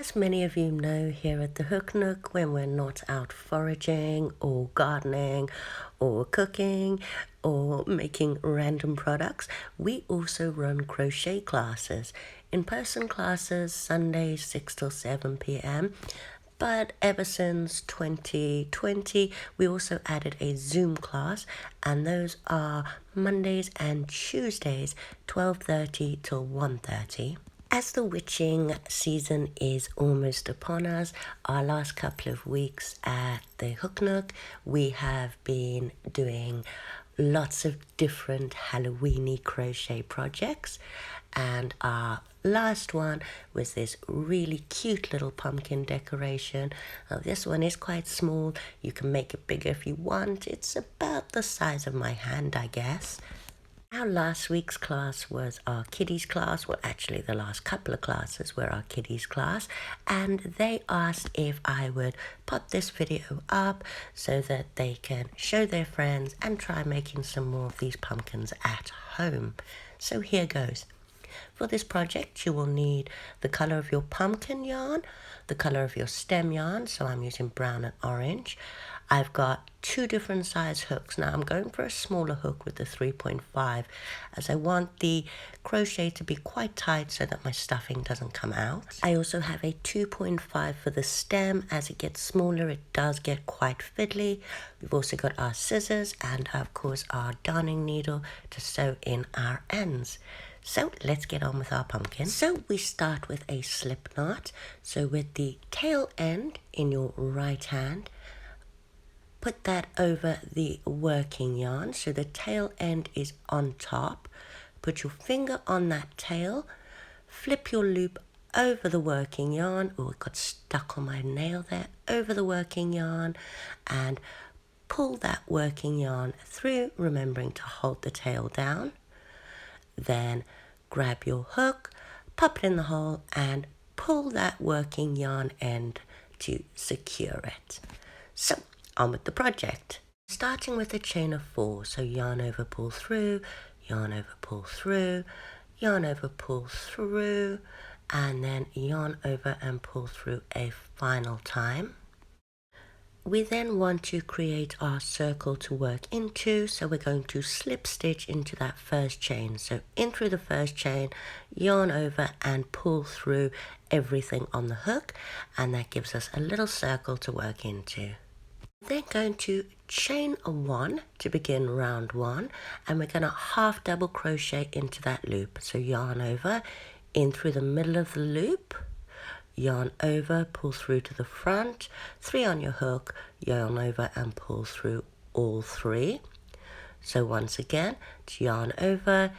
As many of you know, here at the Hook Nook, when we're not out foraging or gardening or cooking or making random products, we also run crochet classes. In-person classes, Sundays 6 till 7 p.m. But ever since 2020, we also added a Zoom class, and those are Mondays and Tuesdays, 12:30 till 1:30. As the witching season is almost upon us, our last couple of weeks at the Hook Nook, we have been doing lots of different Halloweeny crochet projects, and our last one was this really cute little pumpkin decoration. Now, this one is quite small. You can make it bigger if you want. It's about the size of my hand, I guess. Our last week's class was our kiddies class. Well, actually the last couple of classes were our kiddies class, and they asked if I would put this video up so that they can show their friends and try making some more of these pumpkins at home. So here goes. For this project, you will need the color of your pumpkin yarn, the color of your stem yarn, so I'm using brown and orange. I've got 2 different size hooks. Now I'm going for a smaller hook with the 3.5 as I want the crochet to be quite tight so that my stuffing doesn't come out. I also have a 2.5 for the stem. As it gets smaller, it does get quite fiddly. We've also got our scissors and of course our darning needle to sew in our ends. So let's get on with our pumpkin. So we start with a slip knot. So with the tail end in your right hand, put that over the working yarn so the tail end is on top. Put your finger on that tail, flip your loop over the working yarn. Oh, it got stuck on my nail there. Over the working yarn and pull that working yarn through, remembering to hold the tail down. Then grab your hook, pop it in the hole and pull that working yarn end to secure it. So on with the project. Starting with a chain of 4, so yarn over, pull through, yarn over, pull through, yarn over, pull through, and then yarn over and pull through a final time. We then want to create our circle to work into, so we're going to slip stitch into that first chain. So in through the first chain, yarn over and pull through everything on the hook, and that gives us a little circle to work into. Then going to chain 1 to begin round 1, and we're going to half double crochet into that loop. So yarn over, in through the middle of the loop, yarn over, pull through to the front, 3 on your hook, yarn over and pull through all 3. So once again, it's yarn over,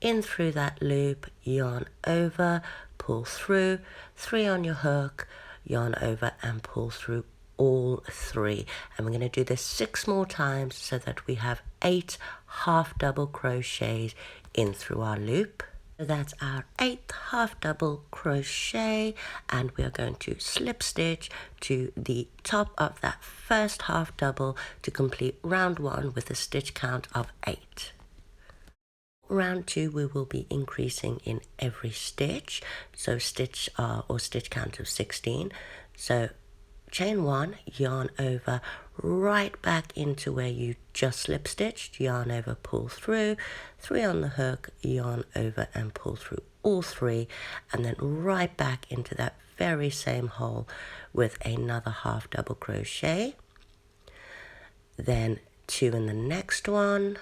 in through that loop, yarn over, pull through, 3 on your hook, yarn over and pull through all 3. And we're going to do this 6 more times so that we have 8 half double crochets in through our loop. So that's our 8th half double crochet, and we are going to slip stitch to the top of that first half double to complete round 1 with a stitch count of 8. Round 2 we will be increasing in every stitch, so stitch or stitch count of 16. So chain 1, yarn over, right back into where you just slip stitched, yarn over, pull through, 3 on the hook, yarn over and pull through all 3, and then right back into that very same hole with another half double crochet, then 2 in the next one,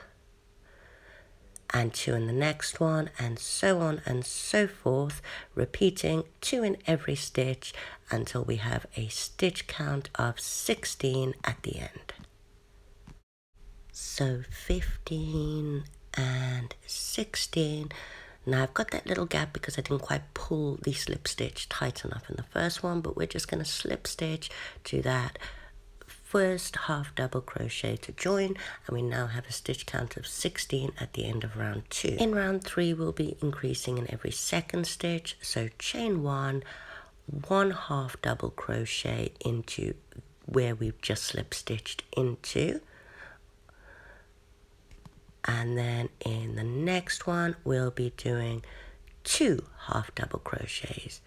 and 2 in the next one, and so on and so forth, repeating 2 in every stitch until we have a stitch count of 16 at the end. So 15 and 16. Now I've got that little gap because I didn't quite pull the slip stitch tight enough in the first one, but we're just going to slip stitch to that first half double crochet to join, and we now have a stitch count of 16 at the end of round 2. In round 3 we'll be increasing in every second stitch, so chain 1, 1 half double crochet into where we've just slip stitched into, and then in the next one we'll be doing 2 half double crochets,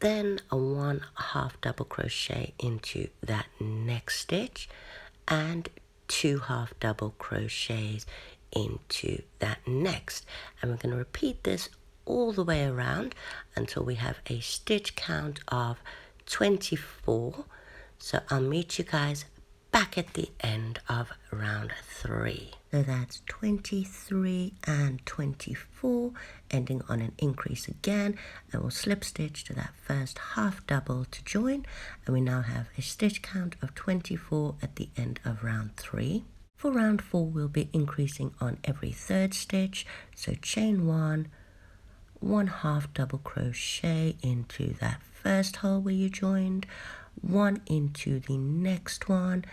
then a 1 half double crochet into that next stitch and 2 half double crochets into that next, and we're going to repeat this all the way around until we have a stitch count of 24. So I'll meet you guys back at the end of round 3. So that's 23 and 24, ending on an increase again, and we'll slip stitch to that first half double to join, and we now have a stitch count of 24 at the end of round 3. For round 4, we'll be increasing on every third stitch, so chain 1, 1 half double crochet into that first hole where you joined, 1 into the next one,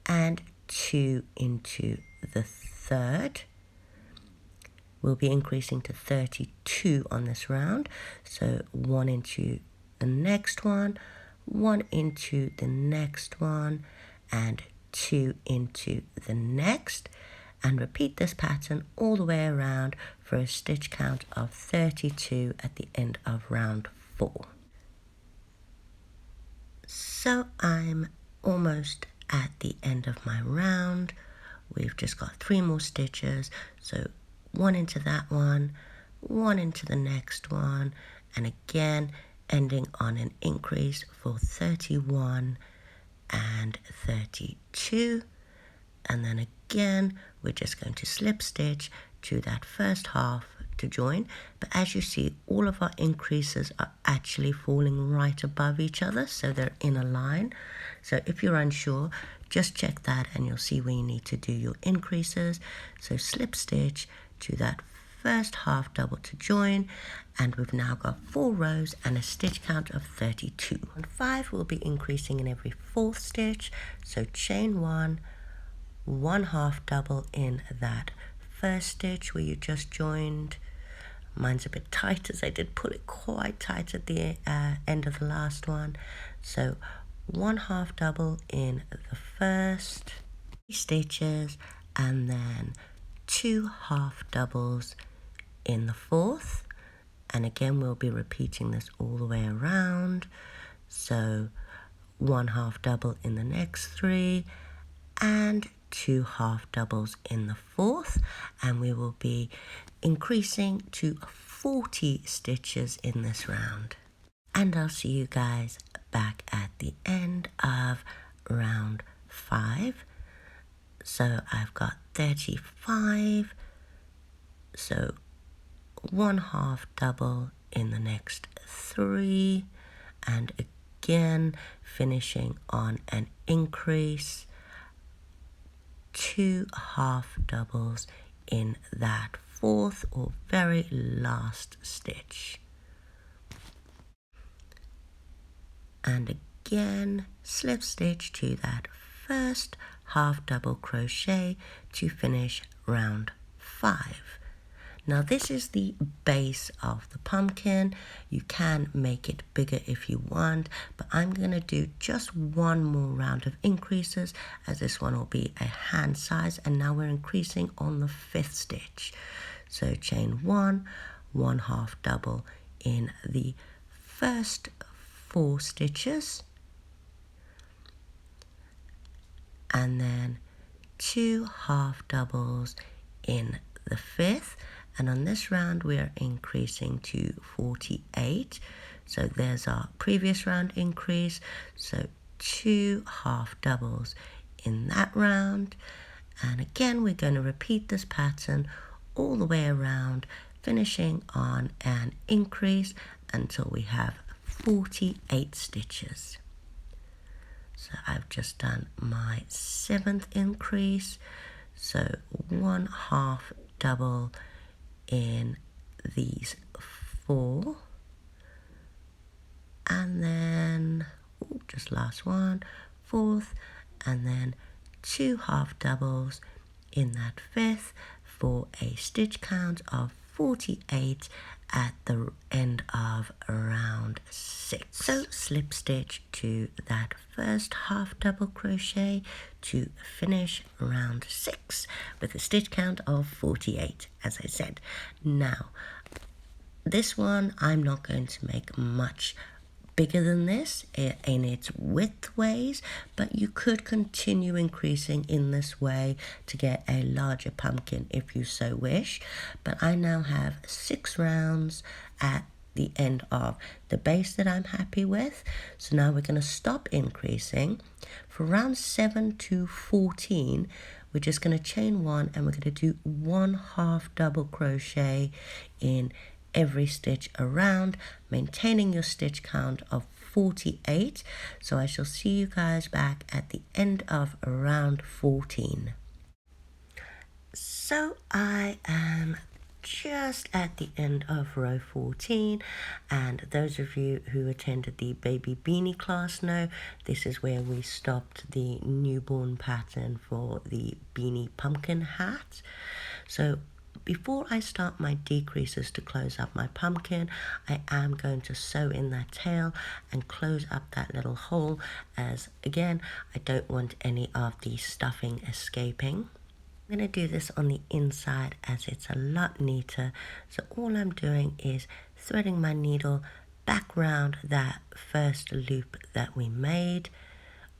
and 2 into the third. We'll be increasing to 32 on this round, so 1 into the next one, 1 into the next one, and 2 into the next, and repeat this pattern all the way around for a stitch count of 32 at the end of round 4. So I'm almost at the end of my round. We've just got 3 more stitches, so 1 into that one, 1 into the next one, and again ending on an increase for 31 and 32, and then again we're just going to slip stitch to that first half to join, but as you see, all of our increases are actually falling right above each other, so they're in a line. So if you're unsure, just check that and you'll see where you need to do your increases. So slip stitch to that first half double to join, and we've now got 4 rows and a stitch count of 32. On 5, we'll be increasing in every 4th stitch, so chain 1, 1 half double in that first stitch where you just joined. Mine's a bit tight as I did pull it quite tight at the end of the last one. So 1 half double in the first 3 stitches, and then 2 half doubles in the 4th, and again we'll be repeating this all the way around. So 1 half double in the next 3 and 2 half doubles in the 4th, and we will be increasing to 40 stitches in this round. And I'll see you guys back at the end of round 5. So I've got 35, so 1 half double in the next 3, and again finishing on an increase, 2 half doubles in that 4th or very last stitch, and again slip stitch to that first half double crochet to finish round 5. Now this is the base of the pumpkin. You can make it bigger if you want, but I'm going to do just 1 more round of increases, as this one will be a hand size, and now we're increasing on the 5th stitch. So chain 1, 1 half double in the first 4 stitches, and then 2 half doubles in the 5th, and on this round we are increasing to 48. So there's our previous round increase, so 2 half doubles in that round, and again we're going to repeat this pattern all the way around, finishing on an increase until we have 48 stitches. So I've just done my 7th increase, so 1 half double in these 4, and then just last one, 4th, and then 2 half doubles in that 5th for a stitch count of 48 at the end of round 6. So slip stitch to that first half double crochet to finish round 6 with a stitch count of 48, as I said. Now this one I'm not going to make much bigger than this in its width ways, but you could continue increasing in this way to get a larger pumpkin if you so wish. But I now have 6 rounds at the end of the base that I'm happy with. So now we're going to stop increasing. For round 7 to 14, we're just going to chain 1 and we're going to do 1 half double crochet in every stitch around, maintaining your stitch count of 48. So I shall see you guys back at the end of round 14. So I am just at the end of row 14, and those of you who attended the baby beanie class know this is where we stopped the newborn pattern for the beanie pumpkin hat. So before I start my decreases to close up my pumpkin, I am going to sew in that tail and close up that little hole, as again I don't want any of the stuffing escaping. I'm going to do this on the inside as it's a lot neater. So all I'm doing is threading my needle back round that first loop that we made.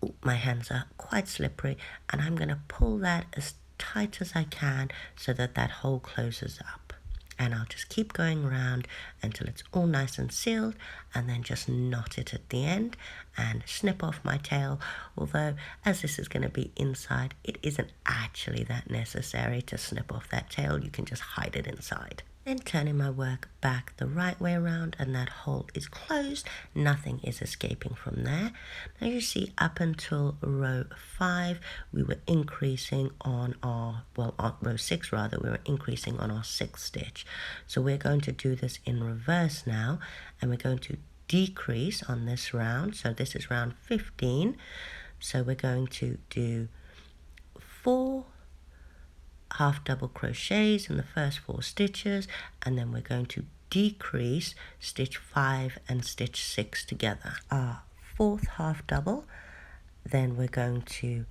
Ooh, my hands are quite slippery, and I'm going to pull that as tight as I can so that that hole closes up. And I'll just keep going around until it's all nice and sealed, and then just knot it at the end and snip off my tail. Although, as this is going to be inside, it isn't actually that necessary to snip off that tail. You can just hide it inside. Then turning my work back the right way around, and that hole is closed. Nothing is escaping from there. Now you see up until row 5, we were increasing on our, well, on row 6 rather, we were increasing on our 6th stitch. So we're going to do this in reverse now, and we're going to decrease on this round. So this is round 15. So we're going to do 4 half double crochets in the first 4 stitches, and then we're going to decrease stitch 5 and stitch 6 together. Our 4th half double, then we're going to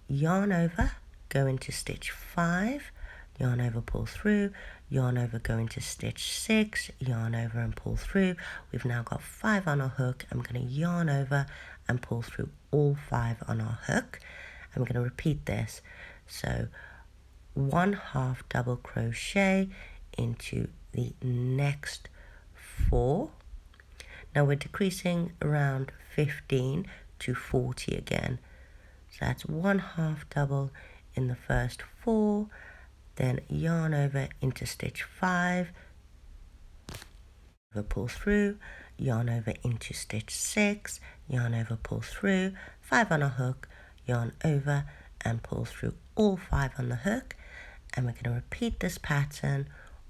yarn over, go into stitch 5, yarn over, pull through, yarn over, go into stitch 6, yarn over and pull through. We've now got 5 on our hook. I'm going to yarn over and pull through all 5 on our hook, and we're going to repeat this. So 1 half double crochet into the next 4. Now we're decreasing around 15 to 40 again. So that's 1 half double in the first 4, then yarn over into stitch 5, pull through, yarn over into stitch 6, yarn over, pull through, 5 on a hook, yarn over and pull through all 5 on the hook. And we're going to repeat this pattern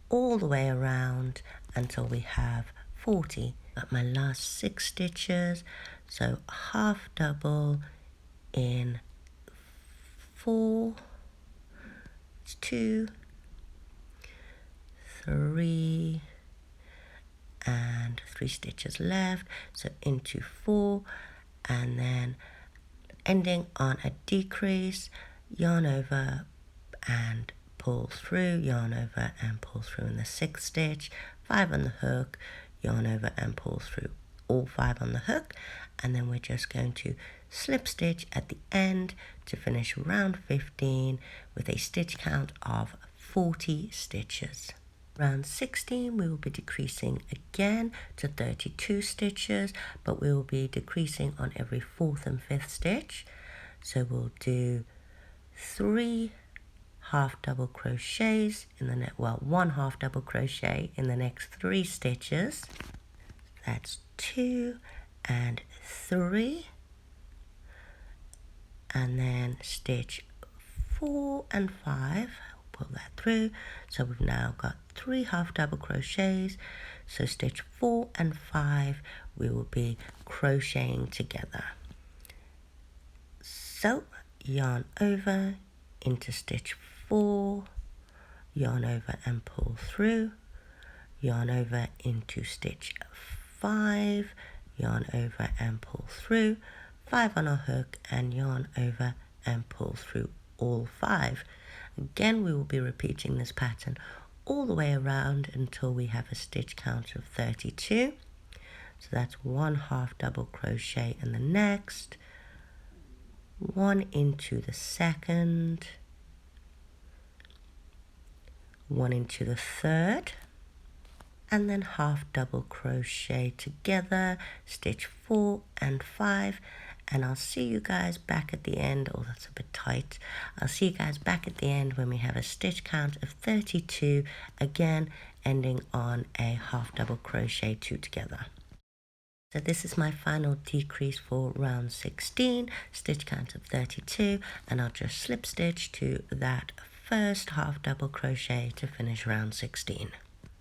all the way around until we have 40. Got my last 6 stitches, so half double in 4, it's 2, 3, and 3 stitches left, so into 4, and then ending on a decrease, yarn over and pull through, yarn over and pull through in the 6th stitch, 5 on the hook, yarn over and pull through all 5 on the hook, and then we're just going to slip stitch at the end to finish round 15 with a stitch count of 40 stitches. Round 16 we will be decreasing again to 32 stitches, but we will be decreasing on every 4th and 5th stitch. So we'll do 3 half double crochets in the next, well, 1 half double crochet in the next 3 stitches. That's 2 and 3, and then stitch 4 and 5, pull that through. So we've now got 3 half double crochets, so stitch 4 and 5 we will be crocheting together. So yarn over into stitch 4, yarn over and pull through, yarn over into stitch 5, yarn over and pull through, 5 on our hook, and yarn over and pull through all 5. Again, we will be repeating this pattern all the way around until we have a stitch count of 32. So that's 1 half double crochet in the next, 1 into the second, 1 into the third, and then half double crochet together, stitch 4 and 5, and I'll see you guys back at the end. Oh, that's a bit tight. I'll see you guys back at the end when we have a stitch count of 32, again ending on a half double crochet 2 together. So this is my final decrease for round 16, stitch count of 32, and I'll just slip stitch to that first half double crochet to finish round 16.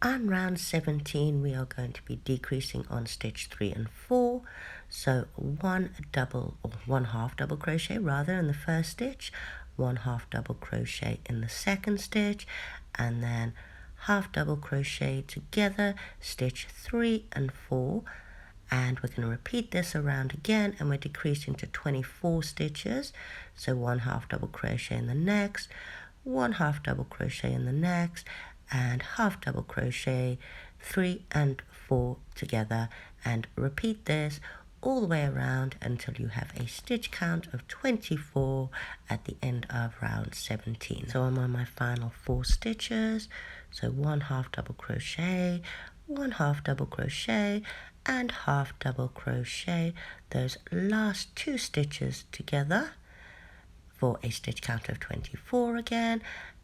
On round 17, we are going to be decreasing on stitch 3 and 4. So 1 half double crochet rather in the first stitch, 1 half double crochet in the second stitch, and then half double crochet together, stitch 3 and 4. And we're going to repeat this around again, and we're decreasing to 24 stitches. So 1 half double crochet in the next, 1 half double crochet in the next, and half double crochet 3 and 4 together, and repeat this all the way around until you have a stitch count of 24 at the end of round 17. So I'm on my final 4 stitches, so 1 half double crochet, 1 half double crochet, and half double crochet those last 2 stitches together for a stitch count of 24 again,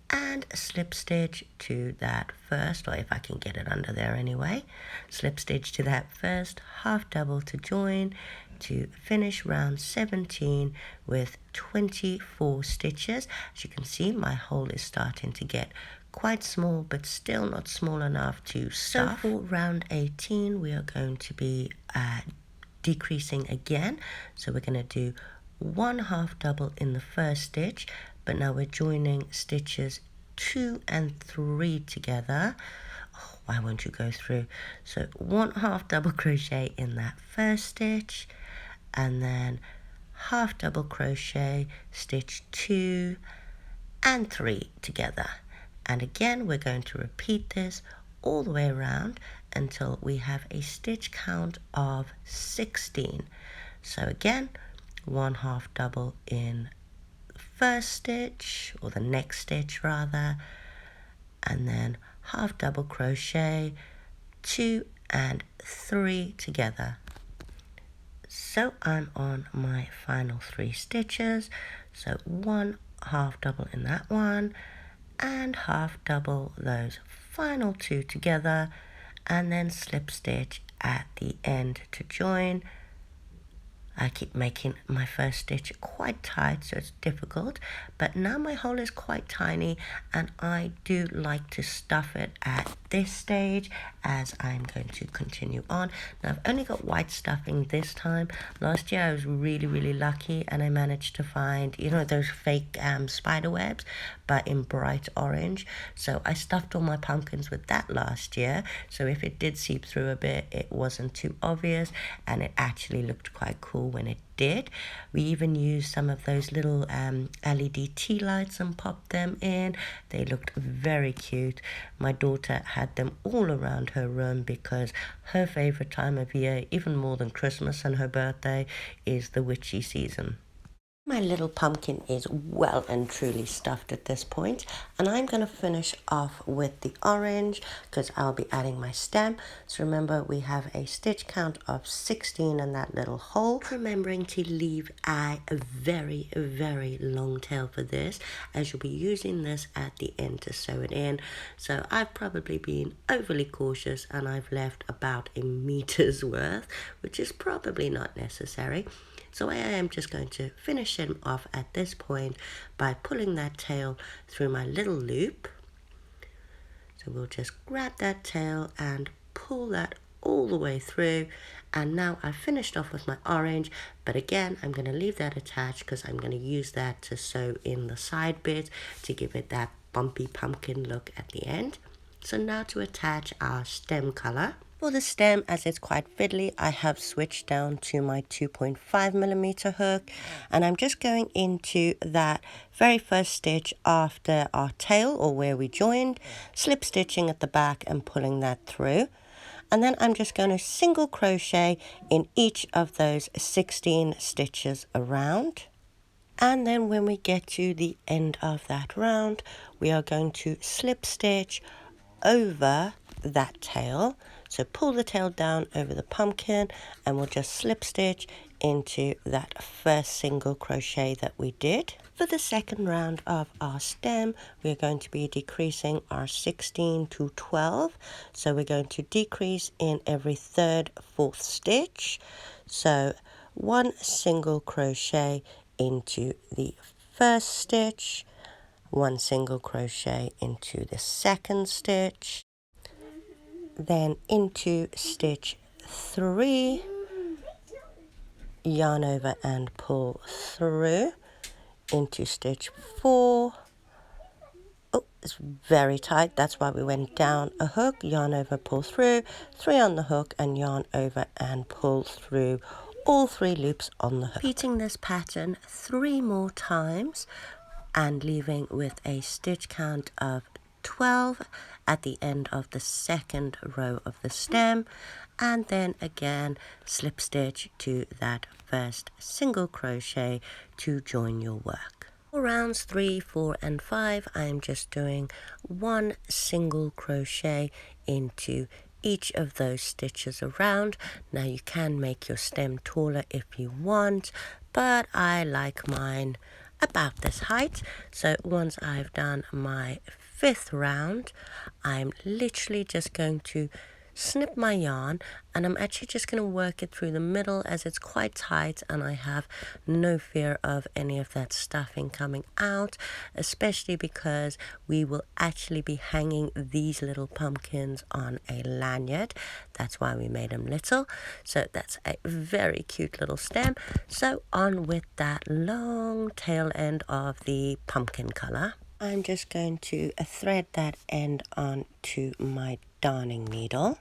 and slip stitch to that first, or if I can get it under there anyway, slip stitch to that first half double to join to finish round 17 with 24 stitches. As you can see, my hole is starting to get quite small, but still not small enough to stuff. So for round 18, we are going to be decreasing again. So we're going to do 1 half double in the first stitch, but now we're joining stitches 2 and 3 together. Oh, why won't you go through? So 1 half double crochet in that first stitch, and then half double crochet, stitch 2 and 3 together. And again, we're going to repeat this all the way around until we have a stitch count of 16. So again, 1 half double in the first stitch, or the next stitch rather, and then half double crochet, 2 and 3 together. So I'm on my final 3 stitches, so 1 half double in that one, and half double those final 2 together, and then slip stitch at the end to join. I keep making my first stitch quite tight, so it's difficult, but now my hole is quite tiny, and I do like to stuff it at this stage as I'm going to continue on. Now I've only got white stuffing this time. Last year I was really lucky, and I managed to find, you know, those fake spider webs, but in bright orange. So I stuffed all my pumpkins with that last year, so if it did seep through a bit, it wasn't too obvious, and it actually looked quite cool when it did. We even used some of those little LED tea lights and popped them in. They looked very cute. My daughter had them all around her room because her favorite time of year, even more than Christmas and her birthday, is the witchy season. My little pumpkin is well and truly stuffed at this point, and I'm going to finish off with the orange because I'll be adding my stem. So remember, we have a stitch count of 16 in that little hole. Remembering to leave a very long tail for this, as you'll be using this at the end to sew it in. So I've probably been overly cautious, and I've left about a meter's worth, which is probably not necessary. So I am just going to finish him off at this point by pulling that tail through my little loop. So we'll just grab that tail and pull that all the way through. And now I've finished off with my orange, but again, I'm going to leave that attached because I'm going to use that to sew in the side bit to give it that bumpy pumpkin look at the end. So now to attach our stem color. For the stem, as it's quite fiddly, I have switched down to my 2.5mm hook, and I'm just going into that very first stitch after our tail, or where we joined, slip stitching at the back and pulling that through. And then I'm just going to single crochet in each of those 16 stitches around. And then when we get to the end of that round, we are going to slip stitch over that tail. So pull the tail down over the pumpkin and we'll just slip stitch into that first single crochet that we did. For the second round of our stem, we're going to be decreasing our 16 to 12. So we're going to decrease in every third, fourth stitch. So one single crochet into the first stitch, one single crochet into the second stitch, then into stitch 3, yarn over and pull through, into stitch 4. Oh, it's very tight, that's why we went down a hook, yarn over, pull through, 3 on the hook, and yarn over and pull through all 3 loops on the hook. Repeating this pattern 3 more times and leaving with a stitch count of 12 at the end of the second row of the stem, and then again slip stitch to that first single crochet to join your work. For rounds 3, 4 and 5, I'm just doing one single crochet into each of those stitches around. Now you can make your stem taller if you want, but I like mine about this height. So once I've done my 5th round, I'm literally just going to snip my yarn, and I'm actually just going to work it through the middle as it's quite tight and I have no fear of any of that stuffing coming out, especially because we will actually be hanging these little pumpkins on a lanyard. That's why we made them little. So that's a very cute little stem. So on with that long tail end of the pumpkin color. I'm just going to thread that end onto my darning needle.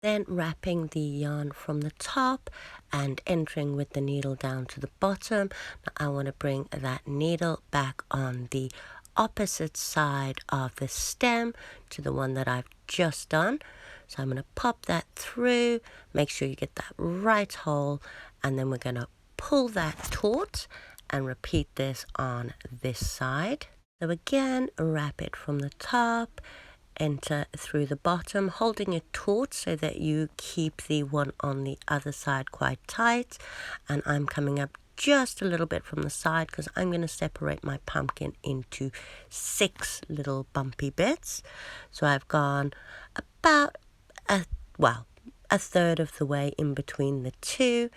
Then wrapping the yarn from the top and entering with the needle down to the bottom. Now I want to bring that needle back on the opposite side of the stem to the one that I've just done. So I'm going to pop that through, make sure you get that right hole, and then we're going to pull that taut and repeat this on this side. So again, wrap it from the top, enter through the bottom, holding it taut so that you keep the one on the other side quite tight. And I'm coming up just a little bit from the side because I'm going to separate my pumpkin into 6 little bumpy bits. So I've gone about a third of the way in between the 2,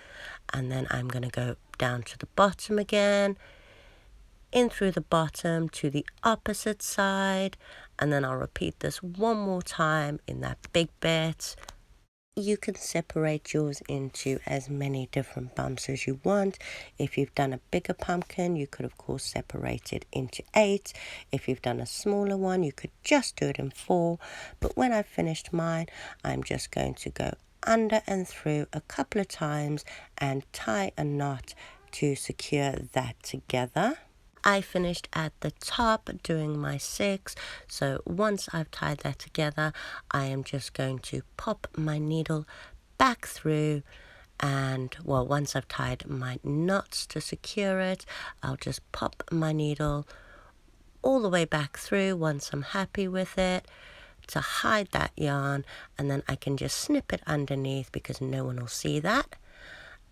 and then I'm going to go down to the bottom again, in through the bottom to the opposite side, and then I'll repeat this one more time in that big bit. You can separate yours into as many different bumps as you want. If you've done a bigger pumpkin, you could of course separate it into 8. If you've done a smaller one, you could just do it in 4. But when I've finished mine, I'm just going to go under and through a couple of times and tie a knot to secure that together. I finished at the top doing my 6, so once I've tied that together, I am just going to pop my needle back through, and once I've tied my knots to secure it, I'll just pop my needle all the way back through once I'm happy with it to hide that yarn, and then I can just snip it underneath because no one will see that.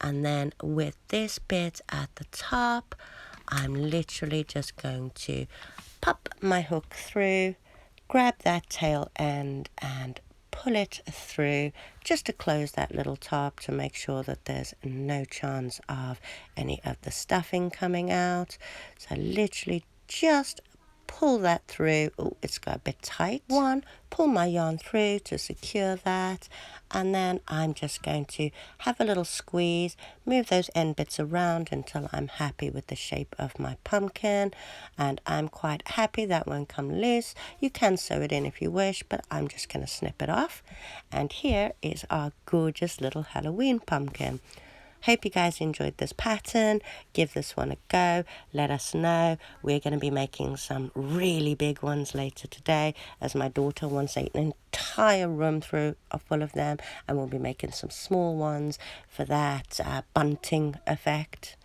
And then with this bit at the top, I'm literally just going to pop my hook through, grab that tail end and pull it through just to close that little top to make sure that there's no chance of any of the stuffing coming out. So literally just pull that through. Oh, it's got a bit tight. Pull my yarn through to secure that, and then I'm just going to have a little squeeze, move those end bits around until I'm happy with the shape of my pumpkin, and I'm quite happy that won't come loose. You can sew it in if you wish, but I'm just going to snip it off. And here is our gorgeous little Halloween pumpkin. Hope you guys enjoyed this pattern. Give this one a go. Let us know. We're going to be making some really big ones later today, as my daughter wants an entire room full of them, and we'll be making some small ones for that bunting effect.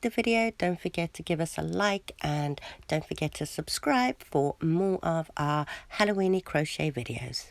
The video, don't forget to give us a like, and don't forget to subscribe for more of our Halloweeny crochet videos.